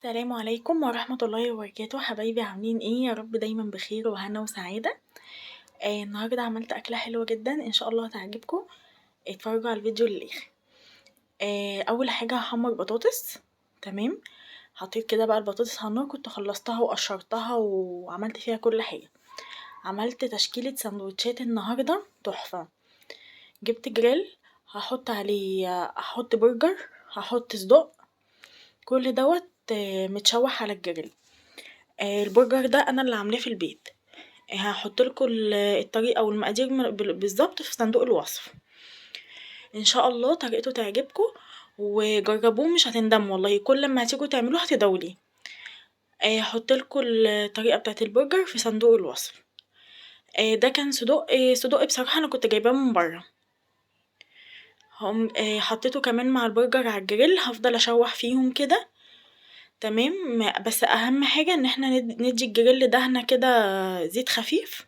السلام عليكم ورحمة الله وبركاته، حبايبي عاملين ايه؟ يا رب دايما بخير وهنا وسعادة. النهاردة عملت أكلة حلوة جدا ان شاء الله هتعجبكم. اتفرجوا على الفيديو للآخر. أول حاجة هحمر بطاطس. تمام. حطيت كده بقى البطاطس على النار، كنت خلصتها وقشرتها وعملت فيها كل حاجة. عملت تشكيلة سندوتشات النهاردة تحفة. جبت جريل، هحط برجر، هحط صدق، كل دوت متشوح على الجريل. البرجر ده انا اللي عاملاه في البيت. هحطلكوا الطريقة والمقادير بالظبط في صندوق الوصف. ان شاء الله طريقته تعجبكم وجربوه مش هتندموا والله، كل ما هتيجوا تعملوه هتدعولي. هحطلكوا الطريقة بتاعت البرجر في صندوق الوصف. ده كان صدق بصراحة انا كنت جايباه من برا. هقوم حطيته كمان مع البرجر على الجريل، هفضل اشوح فيهم كده. تمام. بس اهم حاجة ان احنا ندي الجريل دهنة كده، زيت خفيف،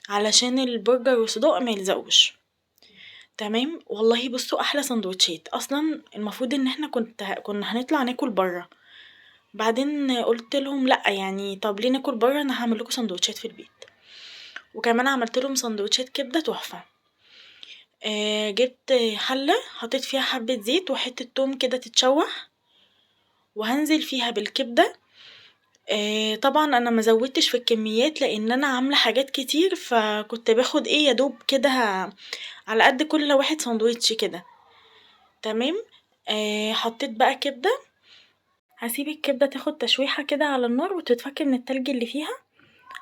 علشان البرجر والصدق ما يلزقوش. تمام. والله بصوا احلى سندوتشات، اصلا المفروض ان احنا كنا هنطلع ناكل برا. بعدين قلت لهم لا، يعني طب ليه ناكل برا، انا هعمل لكم سندوتشات في البيت. وكمان عملت لهم سندوتشات كبده تحفه. جبت حله، حطيت فيها حبه زيت وحته توم كده تتشوح، وهنزل فيها بالكبده. طبعا انا ما زودتش في الكميات لان انا عامله حاجات كتير، فكنت باخد ايه يا دوب كده على قد كل واحد سندوتش كده. تمام. حطيت بقى كبده، هسيب الكبده تاخد تشويحه كده على النار وتتفك من التلج اللي فيها،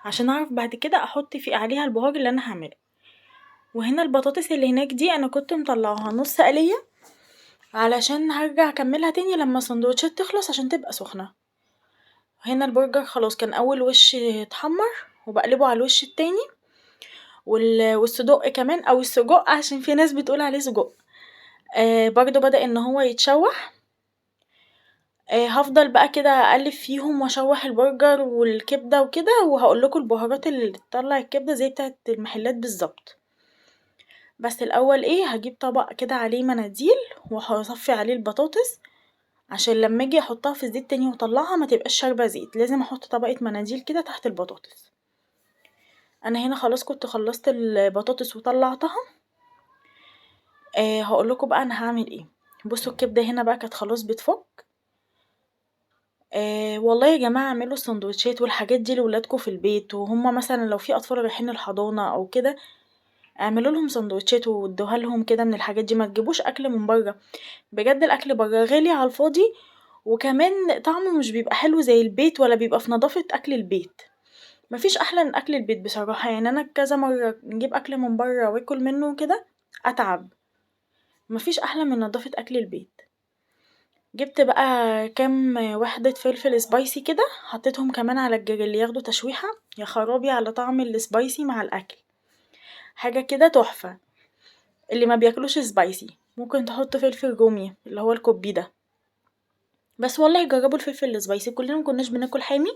عشان اعرف بعد كده احط عليها البهار اللي انا هعمله. وهنا البطاطس اللي هناك دي انا كنت مطلعها نص قليه، علشان هرجع اكملها تاني لما السندوتشات تخلص عشان تبقى سخنه. هنا البرجر خلاص كان اول وش اتحمر، وبقلبه على الوش التاني. والصدق كمان او السجق عشان في ناس بتقول عليه سجق. برضو بدأ ان هو يتشوح. هفضل بقى كده اقلب فيهم واشوح البرجر والكبده وكده، وهقولكوا البهارات اللي تطلع الكبده زي بتاعه المحلات بالظبط. بس الاول هجيب طبق كده عليه مناديل، وهصفي عليه البطاطس، عشان لما اجي احطها في الزيت تاني واطلعها ما تبقاش شاربه زيت، لازم احط طبقه مناديل كده تحت البطاطس. انا هنا خلاص كنت خلصت البطاطس وطلعتها. هقولكوا بقى انا هعمل ايه. بصوا الكبده هنا بقى كانت خلاص بتفك. والله يا جماعة اعملوا السندوتشات والحاجات دي لولادكوا في البيت، وهما مثلا لو في أطفال رايحين الحضانة أو كده، اعملوا لهم سندوتشات وادوها لهم كده من الحاجات دي، ما تجيبوش أكل من برا. بجد الأكل برا غالي على الفاضي، وكمان طعمه مش بيبقى حلو زي البيت، ولا بيبقى في نظافة أكل البيت. مفيش أحلى من أكل البيت بصراحة، يعني أنا كذا مرة نجيب أكل من برا واكل منه كده أتعب. مفيش أحلى من نظافة أكل البيت. جبت بقى كام وحدة فلفل سبايسي كده، حطيتهم كمان على الجريل ياخدوا تشويحة. يا خرابي على طعم السبايسي مع الأكل، حاجة كده تحفة. اللي ما بياكلوش سبايسي ممكن تحط فلفل رومي اللي هو الكوبي ده. بس والله جربوا الفلفل السبايسي، كلنا مكناش بناكل حامي،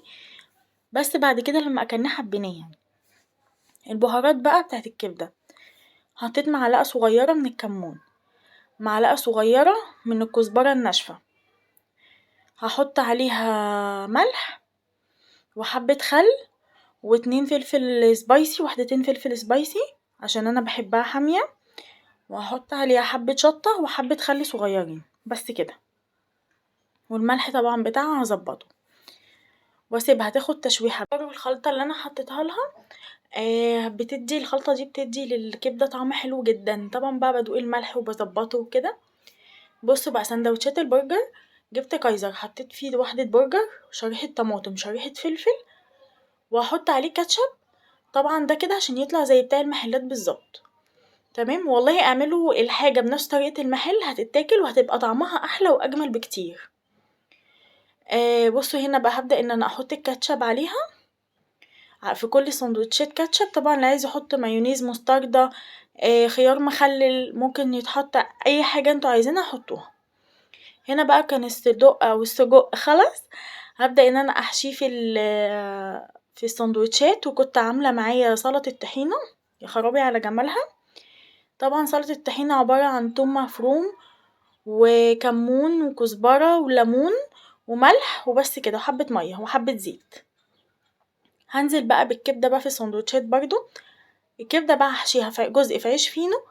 بس بعد كده لما اكلناه حبيناه يعني. البهارات بقى بتاعت الكبدة، حطيت معلقة صغيرة من الكمون، معلقة صغيرة من الكزبرة الناشفة، هحط عليها ملح وحبة خل واتنين فلفل سبايسي، وحدتين فلفل سبايسي عشان انا بحبها حامية، وهحط عليها حبة شطة وحبة خل صغيرين بس كده، والملح طبعا بتاعها هظبطه، واسيبها تاخد تشويحة. الخلطة اللي انا حطيتها لها بتدي الخلطة دي بتدي للكبدة طعم حلو جدا. طبعا بقى بدوق الملح وبظبطه وكده. بصوا بقى سندوتشات البرجر، جبت كايزر حطيت فيه واحدة برجر، شريحة طماطم، شريحة فلفل، وهحط عليه كاتشب. طبعا ده كده عشان يطلع زي بتاع المحلات بالظبط. تمام. والله اعملوا الحاجة بنفس طريقة المحل هتتاكل وهتبقى طعمها احلى واجمل بكتير. بصوا هنا بقى هبدأ ان انا احط الكاتشب عليها في كل سندوتشات كاتشب. طبعا اللي عايز يحط مايونيز، مستردة، خيار مخلل، ممكن يتحط اي حاجة انتوا عايزينها حطوها. هنا بقى كان الصدق او السجق خلاص، هبدأ ان انا احشيه في السندوتشات. وكنت عاملة معايا سلطة طحينة، يا خرابي على جمالها. طبعا سلطة الطحينة عبارة عن توم مفروم وكمون وكزبرة وليمون وملح وبس كده وحبة مية وحبة زيت. هنزل بقى بالكبدة بقى في السندوتشات برضو. الكبدة بقى هحشيها في جزء في عيش فينو،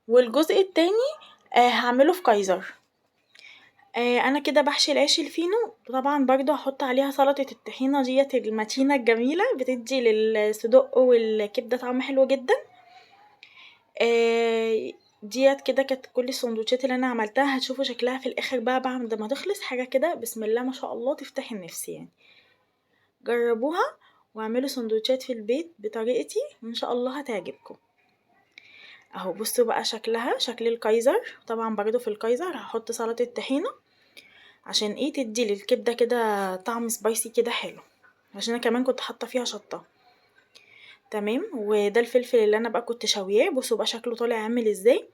والجزء التاني هعمله في كايزر. انا كده بحشي العيش الفينو، طبعا برضو هحط عليها سلطة الطحينة ديت المتينة الجميلة، بتدي للصدق والكبدة طعم حلو جدا. ديت كده كانت كل السندوتشات اللي انا عملتها. هتشوفوا شكلها في الاخر بقى بعد ما تخلص حاجة كده بسم الله ما شاء الله تفتح النفس يعني. جربوها واعملوا سندوتشات في البيت بطريقتي وان شاء الله هتعجبكم. اهو بصوا بقى شكلها شكل الكايزر. طبعا برضو في الكايزر هحط سلطة طحينة عشان ايه تدي للكبدة كده طعم سبايسي كده حلو، عشان انا كمان كنت حاطة فيها شطة. تمام. وده الفلفل اللي انا بقى كنت شاوياه، بصوا بقى شكله طالع عامل ازاي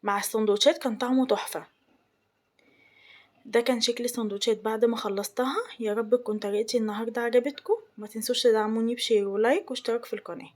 مع السندوتشات، كان طعمه تحفة. ده كان شكل السندوتشات بعد ما خلصتها. يا رب تكون طريقتي النهاردة عجبتكم، ما تنسوش تدعموني بشير ولايك واشتراك في القناة.